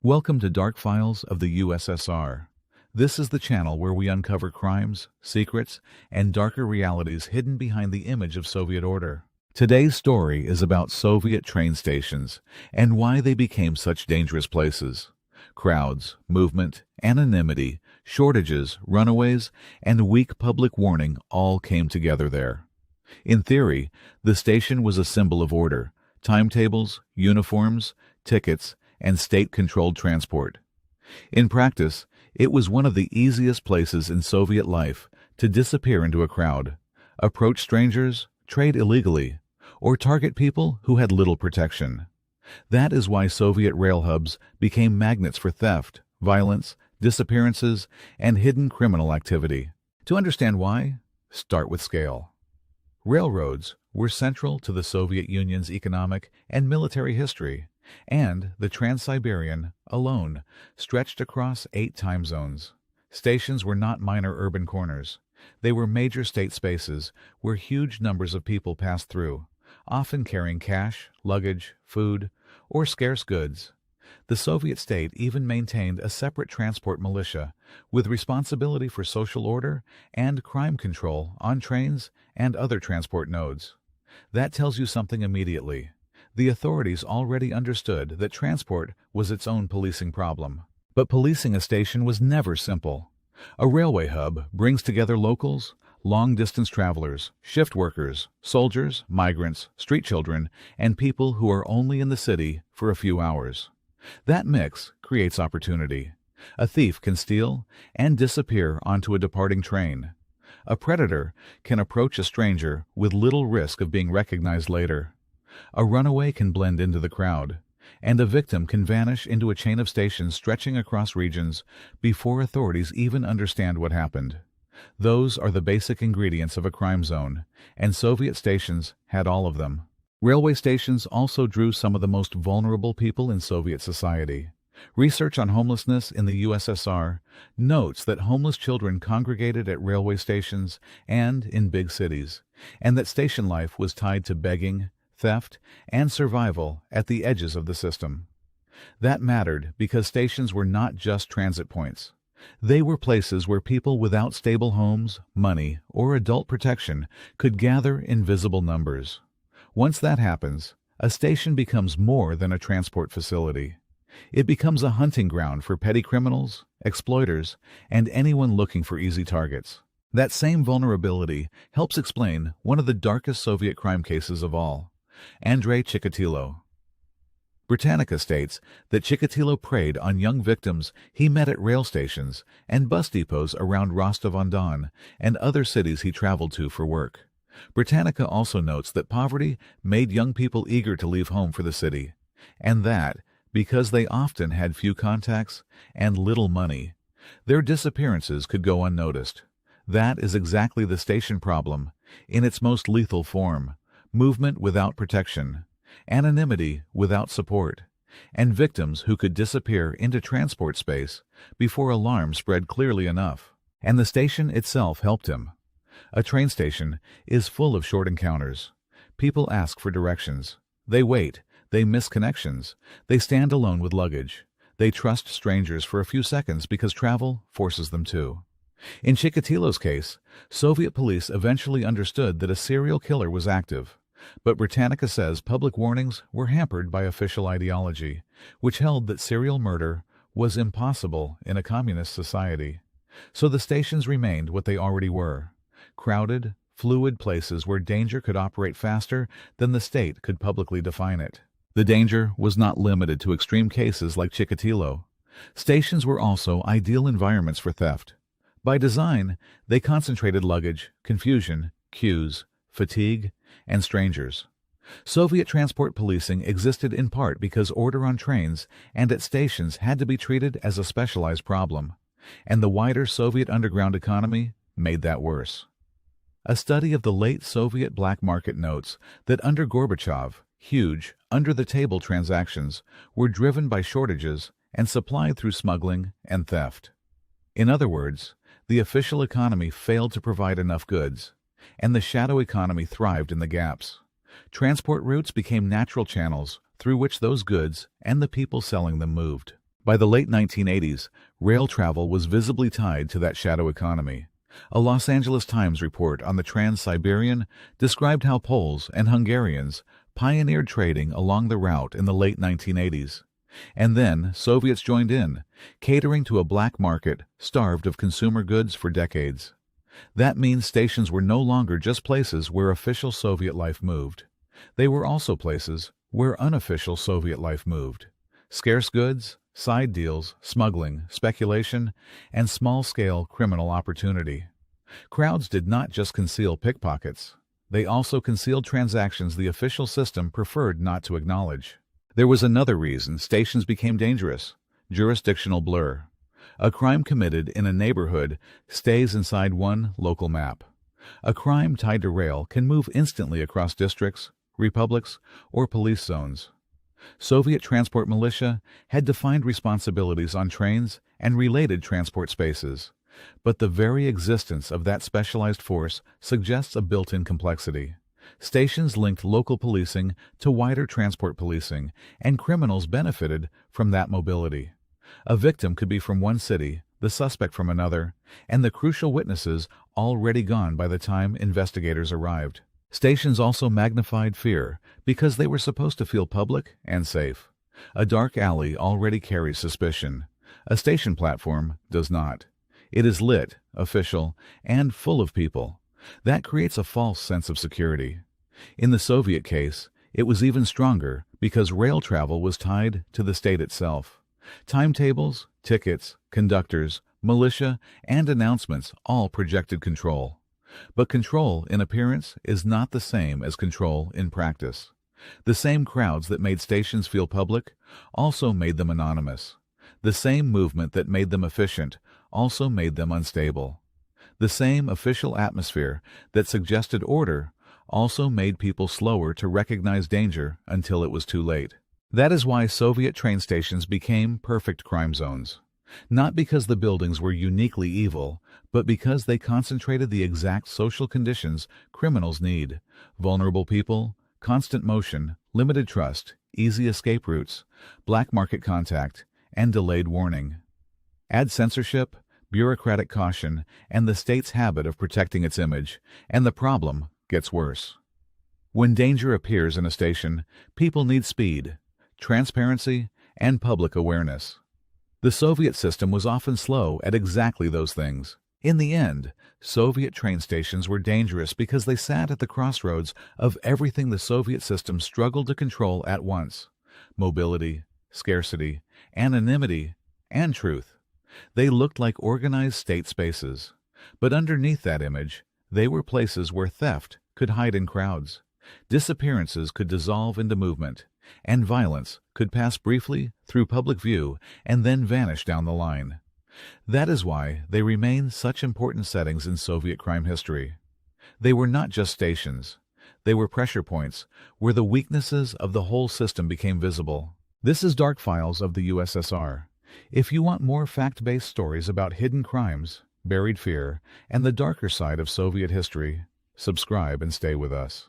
Welcome to Dark Files of the USSR. This is the channel where we uncover crimes, secrets, and darker realities hidden behind the image of Soviet order. Today's story is about Soviet train stations and why they became such dangerous places. Crowds, movement, anonymity, shortages, runaways, and weak public warning all came together there. In theory, the station was a symbol of order: timetables, uniforms, tickets, and state-controlled transport. In practice, it was one of the easiest places in Soviet life to disappear into a crowd, approach strangers, trade illegally, or target people who had little protection. That is why Soviet rail hubs became magnets for theft, violence, disappearances, and hidden criminal activity. To understand why, start with scale. Railroads were central to the Soviet Union's economic and military history, and the Trans-Siberian, alone, stretched across 8 time zones. Stations were not minor urban corners. They were major state spaces where huge numbers of people passed through, often carrying cash, luggage, food, or scarce goods. The Soviet state even maintained a separate transport militia with responsibility for social order and crime control on trains and other transport nodes. That tells you something immediately. The authorities already understood that transport was its own policing problem. But policing a station was never simple. A railway hub brings together locals, long-distance travelers, shift workers, soldiers, migrants, street children, and people who are only in the city for a few hours. That mix creates opportunity. A thief can steal and disappear onto a departing train. A predator can approach a stranger with little risk of being recognized later. A runaway can blend into the crowd, and a victim can vanish into a chain of stations stretching across regions before authorities even understand what happened. Those are the basic ingredients of a crime zone, and Soviet stations had all of them. Railway stations also drew some of the most vulnerable people in Soviet society. Research on homelessness in the USSR notes that homeless children congregated at railway stations and in big cities, and that station life was tied to begging, theft, and survival at the edges of the system. That mattered because stations were not just transit points. They were places where people without stable homes, money, or adult protection could gather in visible numbers. Once that happens, a station becomes more than a transport facility. It becomes a hunting ground for petty criminals, exploiters, and anyone looking for easy targets. That same vulnerability helps explain one of the darkest Soviet crime cases of all: Andrei Chikatilo. Britannica states that Chikatilo preyed on young victims he met at rail stations and bus depots around Rostov-on-Don and other cities he traveled to for work. Britannica also notes that poverty made young people eager to leave home for the city, and that, because they often had few contacts and little money, their disappearances could go unnoticed. That is exactly the station problem in its most lethal form: movement without protection, anonymity without support, and victims who could disappear into transport space before alarm spread clearly enough. And the station itself helped him. A train station is full of short encounters. People ask for directions. They wait. They miss connections. They stand alone with luggage. They trust strangers for a few seconds because travel forces them to. In Chikatilo's case, Soviet police eventually understood that a serial killer was active. But Britannica says public warnings were hampered by official ideology, which held that serial murder was impossible in a communist society. So the stations remained what they already were: crowded, fluid places where danger could operate faster than the state could publicly define it. The danger was not limited to extreme cases like Chikatilo. Stations were also ideal environments for theft. By design, they concentrated luggage, confusion, queues, fatigue, and strangers. Soviet transport policing existed in part because order on trains and at stations had to be treated as a specialized problem, and the wider Soviet underground economy made that worse. A study of the late Soviet black market notes that under Gorbachev, huge, under-the-table transactions were driven by shortages and supplied through smuggling and theft. In other words, the official economy failed to provide enough goods, and the shadow economy thrived in the gaps. Transport routes became natural channels through which those goods and the people selling them moved. By the late 1980s, rail travel was visibly tied to that shadow economy. A Los Angeles Times report on the Trans-Siberian described how Poles and Hungarians pioneered trading along the route in the late 1980s. And then Soviets joined in, catering to a black market starved of consumer goods for decades. That means stations were no longer just places where official Soviet life moved. They were also places where unofficial Soviet life moved. Scarce goods, side deals, smuggling, speculation, and small-scale criminal opportunity. Crowds did not just conceal pickpockets. They also concealed transactions the official system preferred not to acknowledge. There was another reason stations became dangerous: jurisdictional blur. A crime committed in a neighborhood stays inside one local map. A crime tied to rail can move instantly across districts, republics, or police zones. Soviet transport militia had defined responsibilities on trains and related transport spaces, but the very existence of that specialized force suggests a built-in complexity. Stations linked local policing to wider transport policing, and criminals benefited from that mobility. A victim could be from one city, the suspect from another, and the crucial witnesses already gone by the time investigators arrived. Stations also magnified fear because they were supposed to feel public and safe. A dark alley already carries suspicion. A station platform does not. It is lit, official, and full of people. That creates a false sense of security. In the Soviet case, it was even stronger because rail travel was tied to the state itself. Timetables, tickets, conductors, militia, and announcements all projected control. But control in appearance is not the same as control in practice. The same crowds that made stations feel public also made them anonymous. The same movement that made them efficient also made them unstable. The same official atmosphere that suggested order also made people slower to recognize danger until it was too late. That is why Soviet train stations became perfect crime zones. Not because the buildings were uniquely evil, but because they concentrated the exact social conditions criminals need: vulnerable people, constant motion, limited trust, easy escape routes, black market contact, and delayed warning. Add censorship, bureaucratic caution, and the state's habit of protecting its image, and the problem gets worse. When danger appears in a station, people need speed, transparency, and public awareness. The Soviet system was often slow at exactly those things. In the end, Soviet train stations were dangerous because they sat at the crossroads of everything the Soviet system struggled to control at once: mobility, scarcity, anonymity, and truth. They looked like organized state spaces. But underneath that image, they were places where theft could hide in crowds, disappearances could dissolve into movement, and violence could pass briefly through public view and then vanish down the line. That is why they remain such important settings in Soviet crime history. They were not just stations. They were pressure points where the weaknesses of the whole system became visible. This is Dark Files of the USSR. If you want more fact-based stories about hidden crimes, buried fear, and the darker side of Soviet history, subscribe and stay with us.